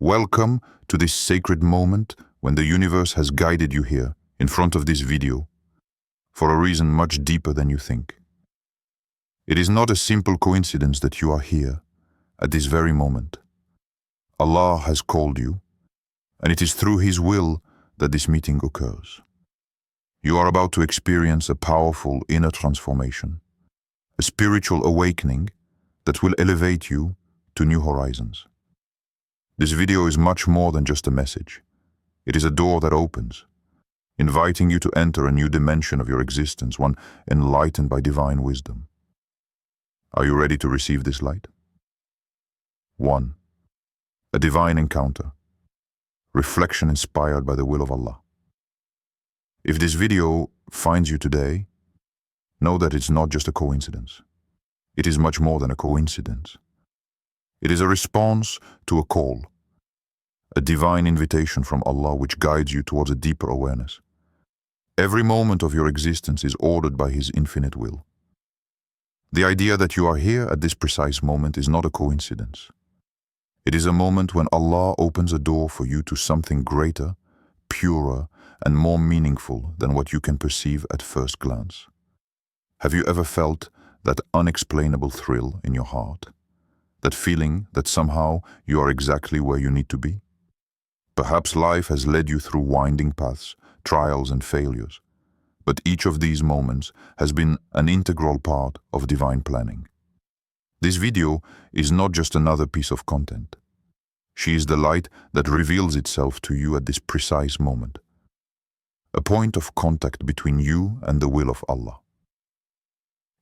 Welcome to this sacred moment when the universe has guided you here in front of this video for a reason much deeper than you think. It is not a simple coincidence that you are here at this very moment. Allah has called you, and it is through His will that this meeting occurs. You are about to experience a powerful inner transformation, a spiritual awakening that will elevate you to new horizons. This video is much more than just a message. It is a door that opens, inviting you to enter a new dimension of your existence, one enlightened by divine wisdom. Are you ready to receive this light? 1. A divine encounter. Reflection inspired by the will of Allah. If this video finds you today, know that it's not just a coincidence. It is much more than a coincidence. It is a response to a call, a divine invitation from Allah which guides you towards a deeper awareness. Every moment of your existence is ordered by His infinite will. The idea that you are here at this precise moment is not a coincidence. It is a moment when Allah opens a door for you to something greater, purer, and more meaningful than what you can perceive at first glance. Have you ever felt that unexplainable thrill in your heart? That feeling that somehow you are exactly where you need to be? Perhaps life has led you through winding paths, trials and failures, but each of these moments has been an integral part of divine planning. This video is not just another piece of content. She is the light that reveals itself to you at this precise moment, a point of contact between you and the will of Allah.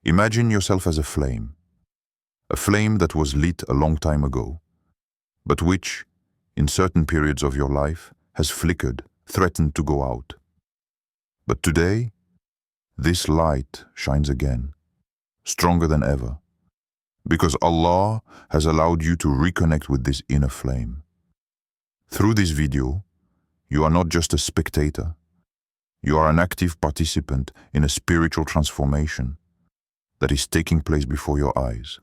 Imagine yourself as a flame that was lit a long time ago, but which, in certain periods of your life, has flickered, threatened to go out. But today, this light shines again, stronger than ever, because Allah has allowed you to reconnect with this inner flame. Through this video, you are not just a spectator, you are an active participant in a spiritual transformation that is taking place before your eyes.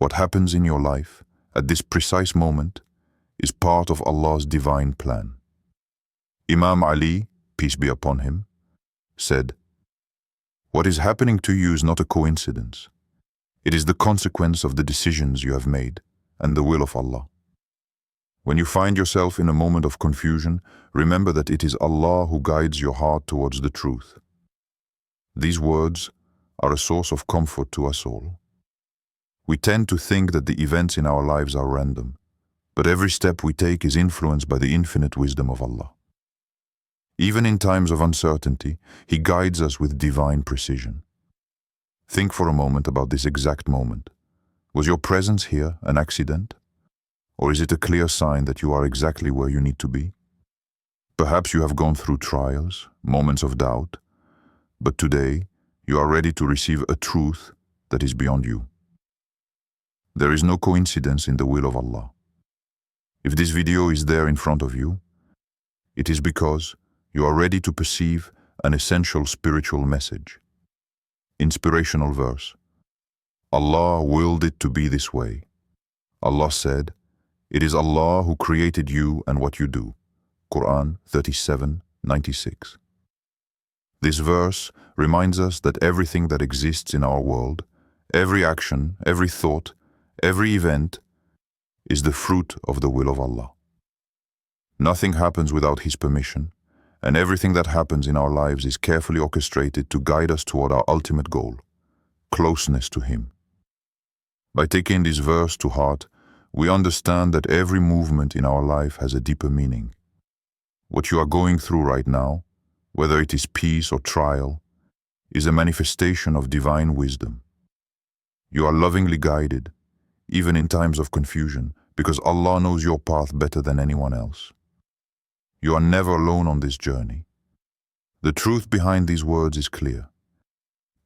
What happens in your life at this precise moment is part of Allah's divine plan. Imam Ali, peace be upon him, said, "What is happening to you is not a coincidence. It is the consequence of the decisions you have made and the will of Allah." When you find yourself in a moment of confusion, remember that it is Allah who guides your heart towards the truth. These words are a source of comfort to us all. We tend to think that the events in our lives are random, but every step we take is influenced by the infinite wisdom of Allah. Even in times of uncertainty, He guides us with divine precision. Think for a moment about this exact moment. Was your presence here an accident? Or is it a clear sign that you are exactly where you need to be? Perhaps you have gone through trials, moments of doubt, but today you are ready to receive a truth that is beyond you. There is no coincidence in the will of Allah. If this video is there in front of you, it is because you are ready to perceive an essential spiritual message. Inspirational verse. Allah willed it to be this way. Allah said, "It is Allah who created you and what you do." Quran 37:96. This verse reminds us that everything that exists in our world, every action, every thought, every event, is the fruit of the will of Allah. Nothing happens without His permission, and everything that happens in our lives is carefully orchestrated to guide us toward our ultimate goal, closeness to Him. By taking this verse to heart, we understand that every movement in our life has a deeper meaning. What you are going through right now, whether it is peace or trial, is a manifestation of divine wisdom. You are lovingly guided, even in times of confusion, because Allah knows your path better than anyone else. You are never alone on this journey. The truth behind these words is clear.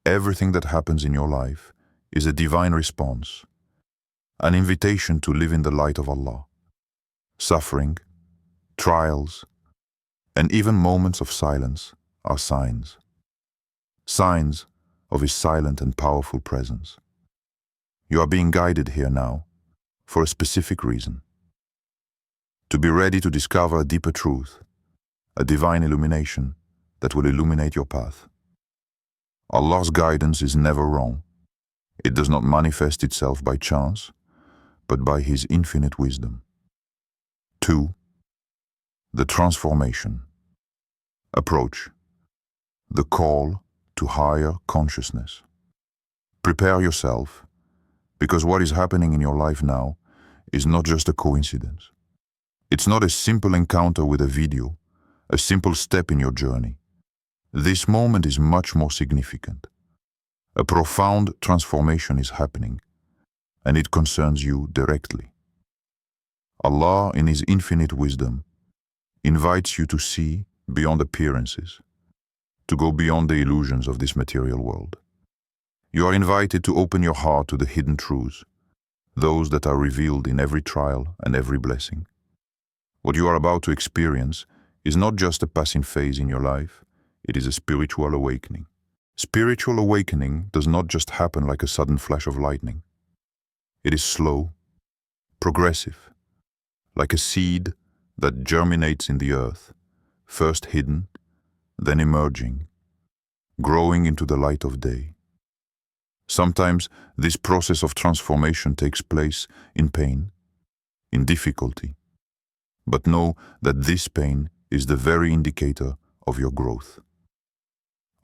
Everything that happens in your life is a divine response, an invitation to live in the light of Allah. Suffering, trials, and even moments of silence are signs of His silent and powerful presence. You are being guided here now for a specific reason. to be ready to discover a deeper truth, a divine illumination that will illuminate your path. Allah's guidance is never wrong. It does not manifest itself by chance, but by His infinite wisdom. 2. The transformation. Approach. The call to higher consciousness. Prepare yourself, because what is happening in your life now is not just a coincidence. It's not a simple encounter with a video, a simple step in your journey. This moment is much more significant. A profound transformation is happening, and it concerns you directly. Allah, in His infinite wisdom, invites you to see beyond appearances, to go beyond the illusions of this material world. You are invited to open your heart to the hidden truths, those that are revealed in every trial and every blessing. What you are about to experience is not just a passing phase in your life, it is a spiritual awakening. Spiritual awakening does not just happen like a sudden flash of lightning. It is slow, progressive, like a seed that germinates in the earth, first hidden, then emerging, growing into the light of day. Sometimes this process of transformation takes place in pain, in difficulty, but know that this pain is the very indicator of your growth.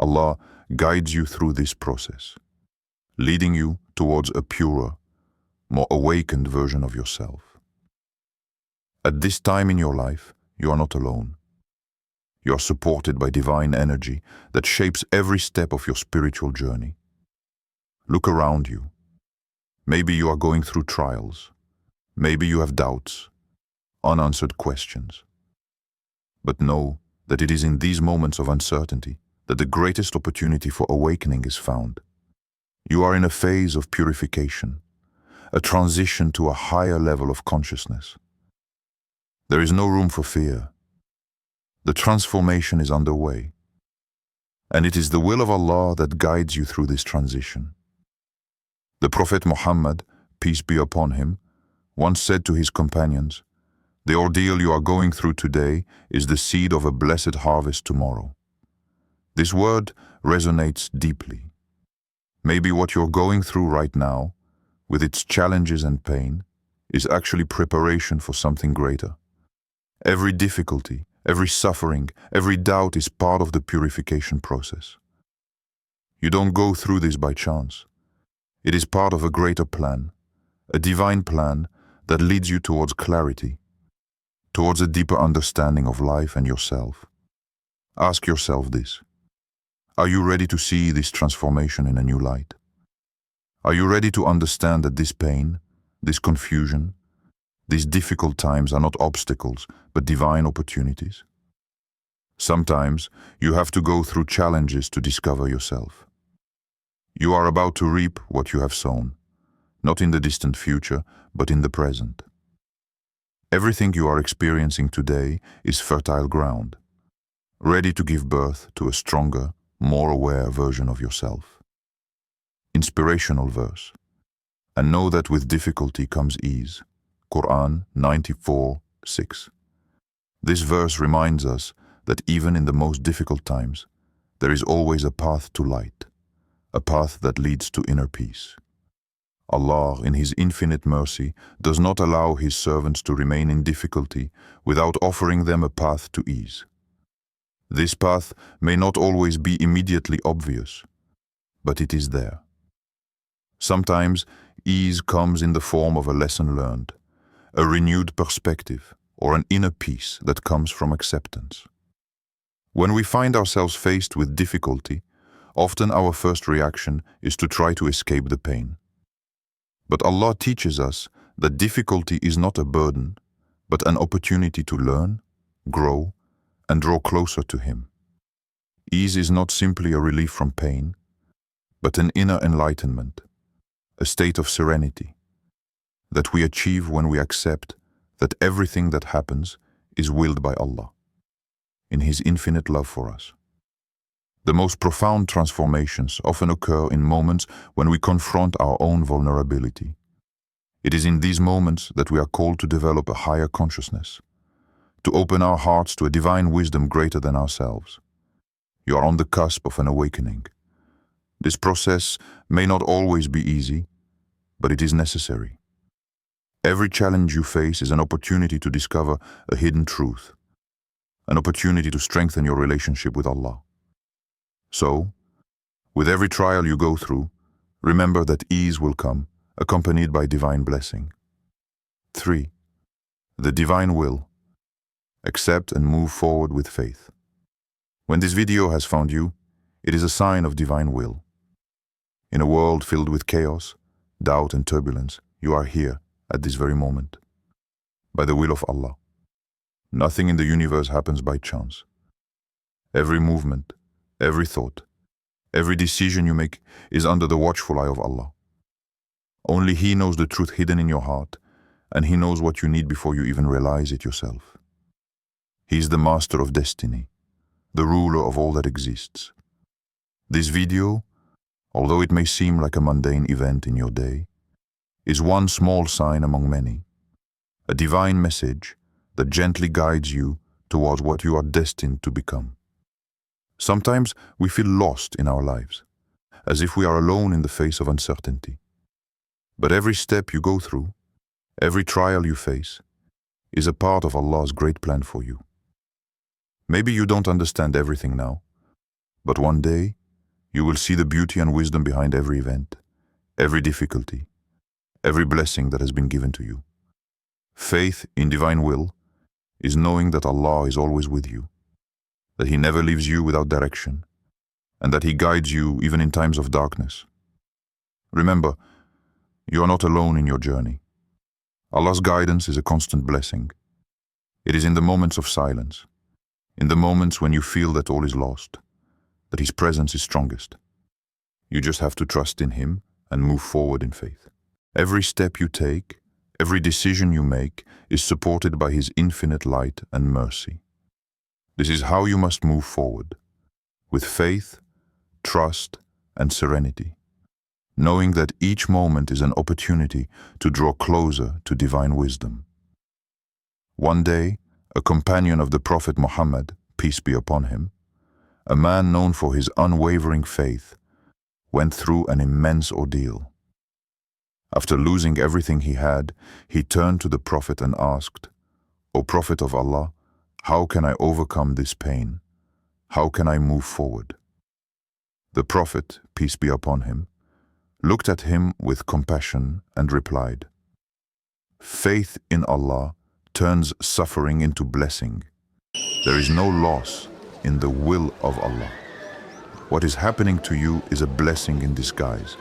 Allah guides you through this process, leading you towards a purer, more awakened version of yourself. At this time in your life, you are not alone. You are supported by divine energy that shapes every step of your spiritual journey. Look around you. Maybe you are going through trials. Maybe you have doubts, unanswered questions. But know that it is in these moments of uncertainty that the greatest opportunity for awakening is found. You are in a phase of purification, a transition to a higher level of consciousness. There is no room for fear. The transformation is underway, and it is the will of Allah that guides you through this transition. The Prophet Muhammad, peace be upon him, once said to his companions, "The ordeal you are going through today is the seed of a blessed harvest tomorrow." This word resonates deeply. Maybe what you're going through right now, with its challenges and pain, is actually preparation for something greater. Every difficulty, every suffering, every doubt is part of the purification process. You don't go through this by chance. It is part of a greater plan, a divine plan that leads you towards clarity, towards a deeper understanding of life and yourself. Ask yourself this. Are you ready to see this transformation in a new light? Are you ready to understand that this pain, this confusion, these difficult times are not obstacles, but divine opportunities? Sometimes you have to go through challenges to discover yourself. You are about to reap what you have sown, not in the distant future, but in the present. Everything you are experiencing today is fertile ground, ready to give birth to a stronger, more aware version of yourself. Inspirational verse. And know that with difficulty comes ease. Quran 94:6. This verse reminds us that even in the most difficult times, there is always a path to light, a path that leads to inner peace. Allah, in His infinite mercy, does not allow His servants to remain in difficulty without offering them a path to ease. This path may not always be immediately obvious, but it is there. Sometimes ease comes in the form of a lesson learned, a renewed perspective, or an inner peace that comes from acceptance. When we find ourselves faced with difficulty, often our first reaction is to try to escape the pain. But Allah teaches us that difficulty is not a burden, but an opportunity to learn, grow, and draw closer to Him. Ease is not simply a relief from pain, but an inner enlightenment, a state of serenity that we achieve when we accept that everything that happens is willed by Allah, in His infinite love for us. The most profound transformations often occur in moments when we confront our own vulnerability. It is in these moments that we are called to develop a higher consciousness, to open our hearts to a divine wisdom greater than ourselves. You are on the cusp of an awakening. This process may not always be easy, but it is necessary. Every challenge you face is an opportunity to discover a hidden truth, an opportunity to strengthen your relationship with Allah. So, with every trial you go through, remember that ease will come, accompanied by divine blessing. 3. The divine will. Accept and move forward with faith. When this video has found you, it is a sign of divine will. In a world filled with chaos, doubt and turbulence, you are here at this very moment. By the will of Allah. Nothing in the universe happens by chance. Every movement, every thought, every decision you make is under the watchful eye of Allah. Only He knows the truth hidden in your heart, and He knows what you need before you even realize it yourself. He is the master of destiny, the ruler of all that exists. This video, although it may seem like a mundane event in your day, is one small sign among many, a divine message that gently guides you towards what you are destined to become. Sometimes we feel lost in our lives, as if we are alone in the face of uncertainty. But every step you go through, every trial you face, is a part of Allah's great plan for you. Maybe you don't understand everything now, but one day you will see the beauty and wisdom behind every event, every difficulty, every blessing that has been given to you. Faith in divine will is knowing that Allah is always with you, that He never leaves you without direction, and that He guides you even in times of darkness. Remember, you are not alone in your journey. Allah's guidance is a constant blessing. It is in the moments of silence, in the moments when you feel that all is lost, that His presence is strongest. You just have to trust in Him and move forward in faith. Every step you take, every decision you make is supported by His infinite light and mercy. This is how you must move forward, with faith, trust, and serenity, knowing that each moment is an opportunity to draw closer to divine wisdom. One day, a companion of the Prophet Muhammad, peace be upon him, a man known for his unwavering faith, went through an immense ordeal. After losing everything he had, he turned to the Prophet and asked, "O Prophet of Allah, how can I overcome this pain? How can I move forward?" The Prophet, peace be upon him, looked at him with compassion and replied, "Faith in Allah turns suffering into blessing. There is no loss in the will of Allah. What is happening to you is a blessing in disguise,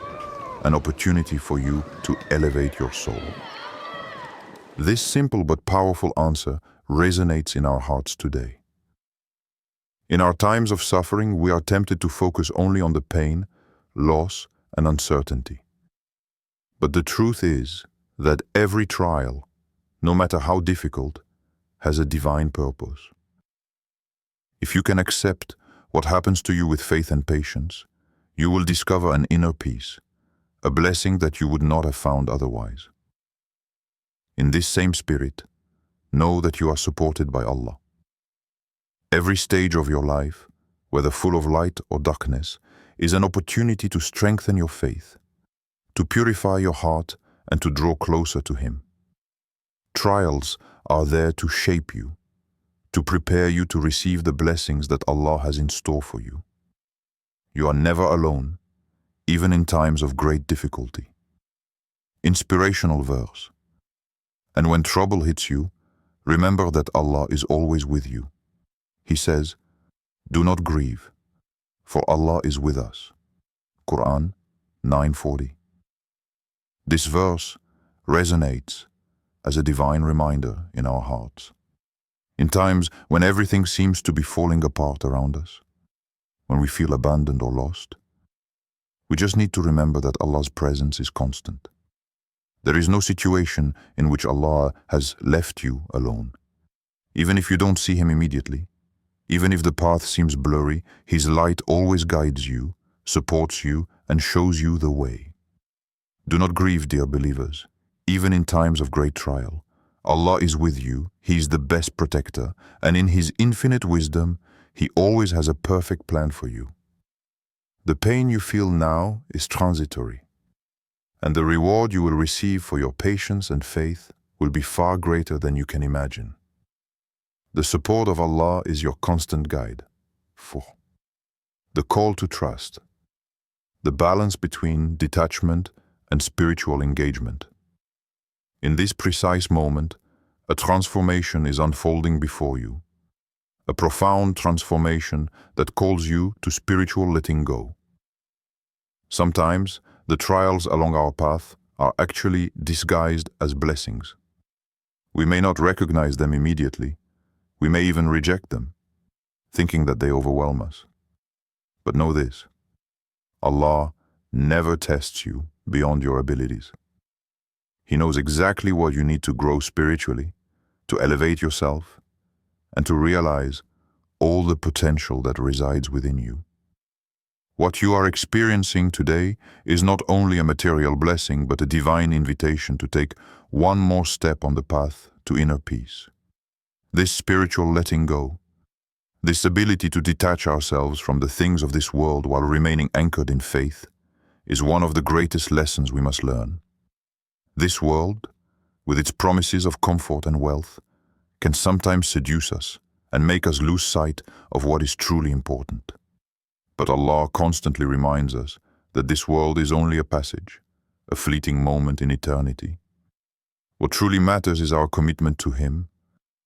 an opportunity for you to elevate your soul." This simple but powerful answer resonates in our hearts today. In our times of suffering, we are tempted to focus only on the pain, loss, and uncertainty. But the truth is that every trial, no matter how difficult, has a divine purpose. If you can accept what happens to you with faith and patience, you will discover an inner peace, a blessing that you would not have found otherwise. In this same spirit, know that you are supported by Allah. Every stage of your life, whether full of light or darkness, is an opportunity to strengthen your faith, to purify your heart, and to draw closer to Him. Trials are there to shape you, to prepare you to receive the blessings that Allah has in store for you. You are never alone, even in times of great difficulty. Inspirational verse. And when trouble hits you, remember that Allah is always with you. He says, "Do not grieve, for Allah is with us." Quran 9:40. This verse resonates as a divine reminder in our hearts. In times when everything seems to be falling apart around us, when we feel abandoned or lost, we just need to remember that Allah's presence is constant. There is no situation in which Allah has left you alone. Even if you don't see Him immediately, even if the path seems blurry, His light always guides you, supports you, and shows you the way. Do not grieve, dear believers. Even in times of great trial, Allah is with you, He is the best protector, and in His infinite wisdom, He always has a perfect plan for you. The pain you feel now is transitory, and the reward you will receive for your patience and faith will be far greater than you can imagine. The support of Allah is your constant guide. 4. The call to trust. The balance between detachment and spiritual engagement. In this precise moment, a transformation is unfolding before you. A profound transformation that calls you to spiritual letting go. Sometimes, the trials along our path are actually disguised as blessings. We may not recognize them immediately. We may even reject them, thinking that they overwhelm us. But know this: Allah never tests you beyond your abilities. He knows exactly what you need to grow spiritually, to elevate yourself, and to realize all the potential that resides within you. What you are experiencing today is not only a material blessing, but a divine invitation to take one more step on the path to inner peace. This spiritual letting go, this ability to detach ourselves from the things of this world while remaining anchored in faith, is one of the greatest lessons we must learn. This world, with its promises of comfort and wealth, can sometimes seduce us and make us lose sight of what is truly important. But Allah constantly reminds us that this world is only a passage, a fleeting moment in eternity. What truly matters is our commitment to Him,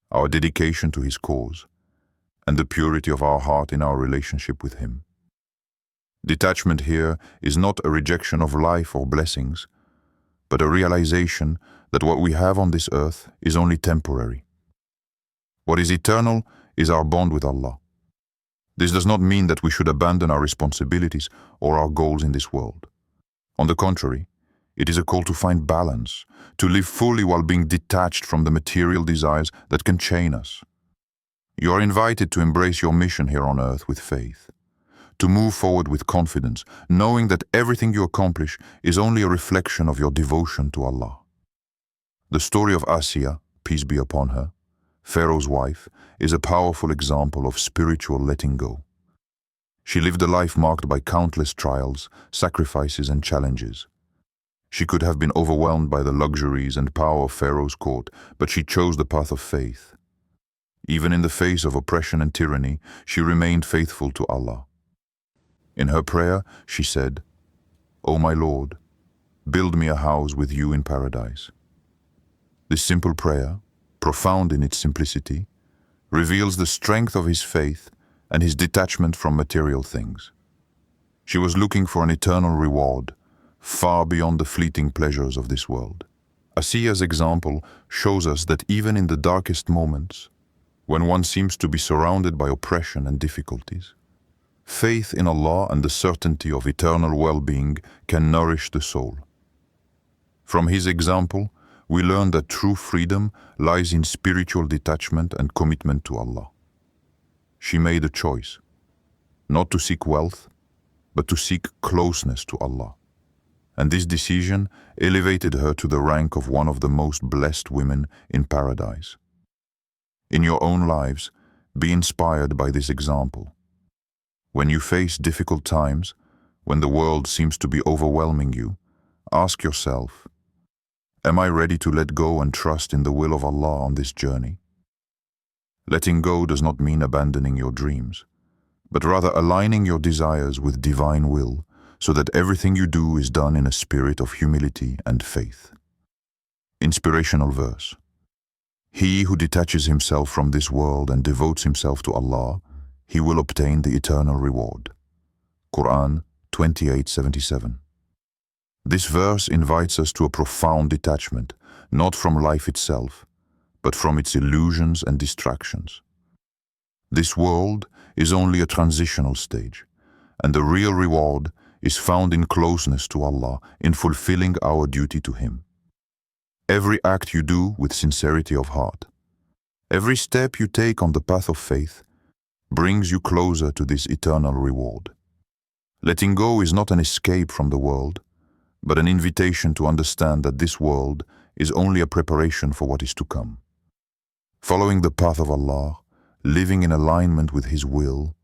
our dedication to His cause, and the purity of our heart in our relationship with Him. Detachment here is not a rejection of life or blessings, but a realization that what we have on this earth is only temporary. What is eternal is our bond with Allah. This does not mean that we should abandon our responsibilities or our goals in this world. On the contrary, it is a call to find balance, to live fully while being detached from the material desires that can chain us. You are invited to embrace your mission here on earth with faith, to move forward with confidence, knowing that everything you accomplish is only a reflection of your devotion to Allah. The story of Asiya, peace be upon her, Pharaoh's wife, is a powerful example of spiritual letting go. She lived a life marked by countless trials, sacrifices, and challenges. She could have been overwhelmed by the luxuries and power of Pharaoh's court, but she chose the path of faith. Even in the face of oppression and tyranny, she remained faithful to Allah. In her prayer, she said, "O my Lord, build me a house with you in paradise." This simple prayer, profound in its simplicity, reveals the strength of his faith and his detachment from material things. She was looking for an eternal reward, far beyond the fleeting pleasures of this world. Asiya's example shows us that even in the darkest moments, when one seems to be surrounded by oppression and difficulties, faith in Allah and the certainty of eternal well-being can nourish the soul. From his example, we learn that true freedom lies in spiritual detachment and commitment to Allah. She made a choice, not to seek wealth, but to seek closeness to Allah. And this decision elevated her to the rank of one of the most blessed women in paradise. In your own lives, be inspired by this example. When you face difficult times, when the world seems to be overwhelming you, ask yourself, am I ready to let go and trust in the will of Allah on this journey? Letting go does not mean abandoning your dreams, but rather aligning your desires with divine will so that everything you do is done in a spirit of humility and faith. Inspirational verse. He who detaches himself from this world and devotes himself to Allah, he will obtain the eternal reward. Quran 28:77. This verse invites us to a profound detachment, not from life itself, but from its illusions and distractions. This world is only a transitional stage, and the real reward is found in closeness to Allah, in fulfilling our duty to Him. Every act you do with sincerity of heart, every step you take on the path of faith, brings you closer to this eternal reward. Letting go is not an escape from the world, but an invitation to understand that this world is only a preparation for what is to come. Following the path of Allah, living in alignment with His will,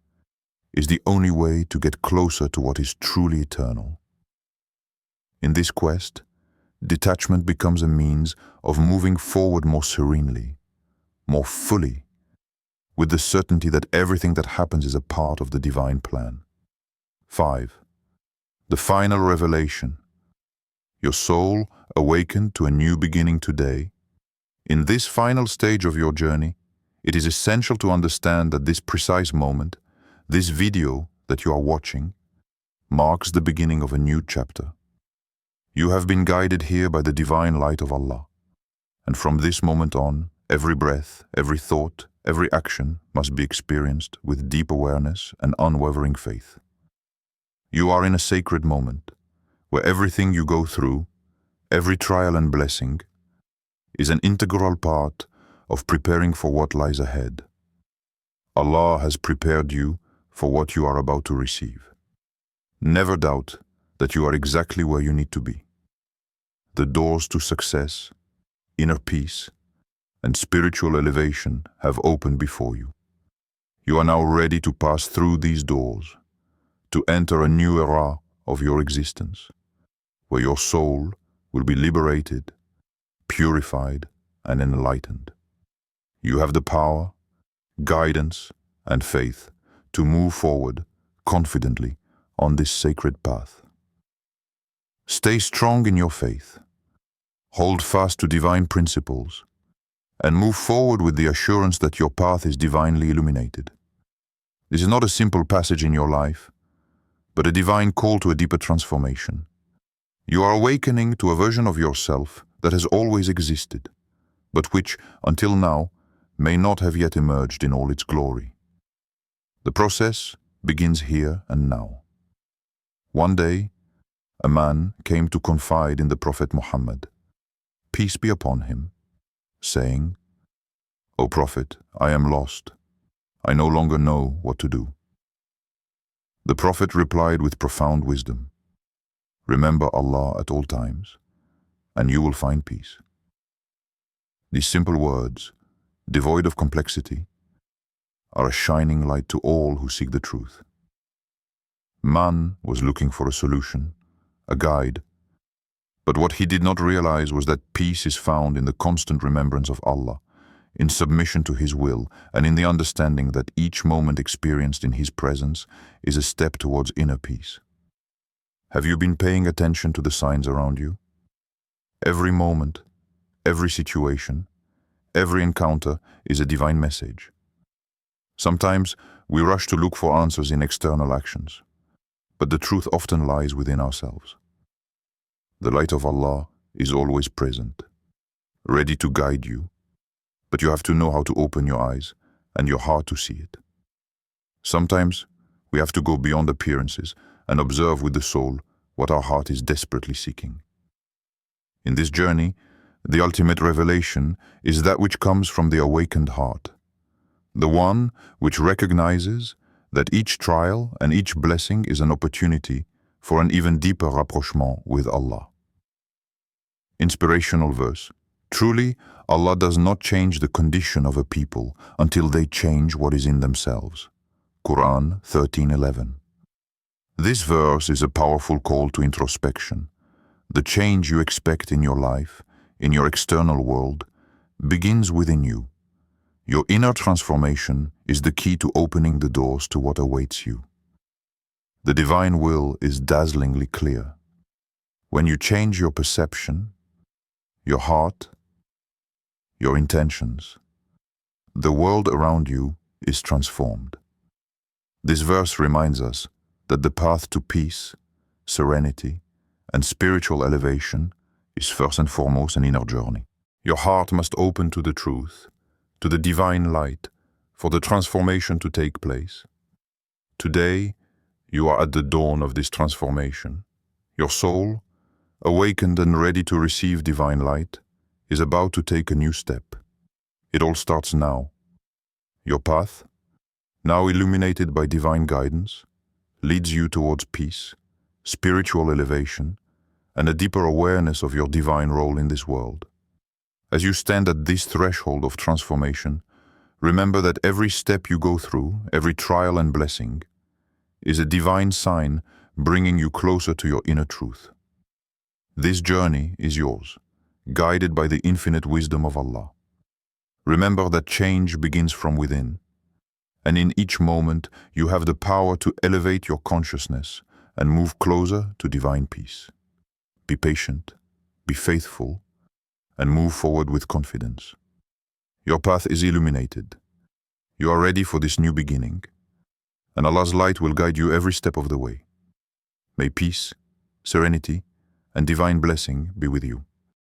is the only way to get closer to what is truly eternal. In this quest, detachment becomes a means of moving forward more serenely, more fully, with the certainty that everything that happens is a part of the divine plan. 5. The final revelation. Your soul awakened to a new beginning today. In this final stage of your journey, it is essential to understand that this precise moment, this video that you are watching, marks the beginning of a new chapter. You have been guided here by the divine light of Allah, and from this moment on, every breath, every thought, every action must be experienced with deep awareness and unwavering faith. You are in a sacred moment, where everything you go through, every trial and blessing, is an integral part of preparing for what lies ahead. Allah has prepared you for what you are about to receive. Never doubt that you are exactly where you need to be. The doors to success, inner peace, and spiritual elevation have opened before you. You are now ready to pass through these doors, to enter a new era of your existence, where your soul will be liberated, purified, and enlightened. You have the power, guidance, and faith to move forward confidently on this sacred path. Stay strong in your faith. Hold fast to divine principles, and move forward with the assurance that your path is divinely illuminated. This is not a simple passage in your life, but a divine call to a deeper transformation. You are awakening to a version of yourself that has always existed, but which, until now, may not have yet emerged in all its glory. The process begins here and now. One day, a man came to confide in the Prophet Muhammad, peace be upon him, saying, "O Prophet, I am lost. I no longer know what to do." The Prophet replied with profound wisdom, "Remember Allah at all times, and you will find peace." These simple words, devoid of complexity, are a shining light to all who seek the truth. Man was looking for a solution, a guide, but what he did not realize was that peace is found in the constant remembrance of Allah, in submission to His will, and in the understanding that each moment experienced in His presence is a step towards inner peace. Have you been paying attention to the signs around you? Every moment, every situation, every encounter is a divine message. Sometimes we rush to look for answers in external actions, but the truth often lies within ourselves. The light of Allah is always present, ready to guide you, but you have to know how to open your eyes and your heart to see it. Sometimes we have to go beyond appearances and observe with the soul what our heart is desperately seeking. In this journey, the ultimate revelation is that which comes from the awakened heart, the one which recognizes that each trial and each blessing is an opportunity for an even deeper rapprochement with Allah. Inspirational verse. Truly, Allah does not change the condition of a people until they change what is in themselves. Quran 13:11. This verse is a powerful call to introspection. The change you expect in your life, in your external world, begins within you. Your inner transformation is the key to opening the doors to what awaits you. The divine will is dazzlingly clear. When you change your perception, your heart, your intentions, the world around you is transformed. This verse reminds us that the path to peace, serenity, and spiritual elevation is first and foremost an inner journey. Your heart must open to the truth, to the divine light, for the transformation to take place. Today, you are at the dawn of this transformation. Your soul, awakened and ready to receive divine light, is about to take a new step. It all starts now. Your path, now illuminated by divine guidance, leads you towards peace, spiritual elevation, and a deeper awareness of your divine role in this world. As you stand at this threshold of transformation, remember that every step you go through, every trial and blessing, is a divine sign bringing you closer to your inner truth. This journey is yours, guided by the infinite wisdom of Allah. Remember that change begins from within, and in each moment you have the power to elevate your consciousness and move closer to divine peace. Be patient, be faithful, and move forward with confidence. Your path is illuminated. You are ready for this new beginning, and Allah's light will guide you every step of the way. May peace, serenity, and divine blessing be with you.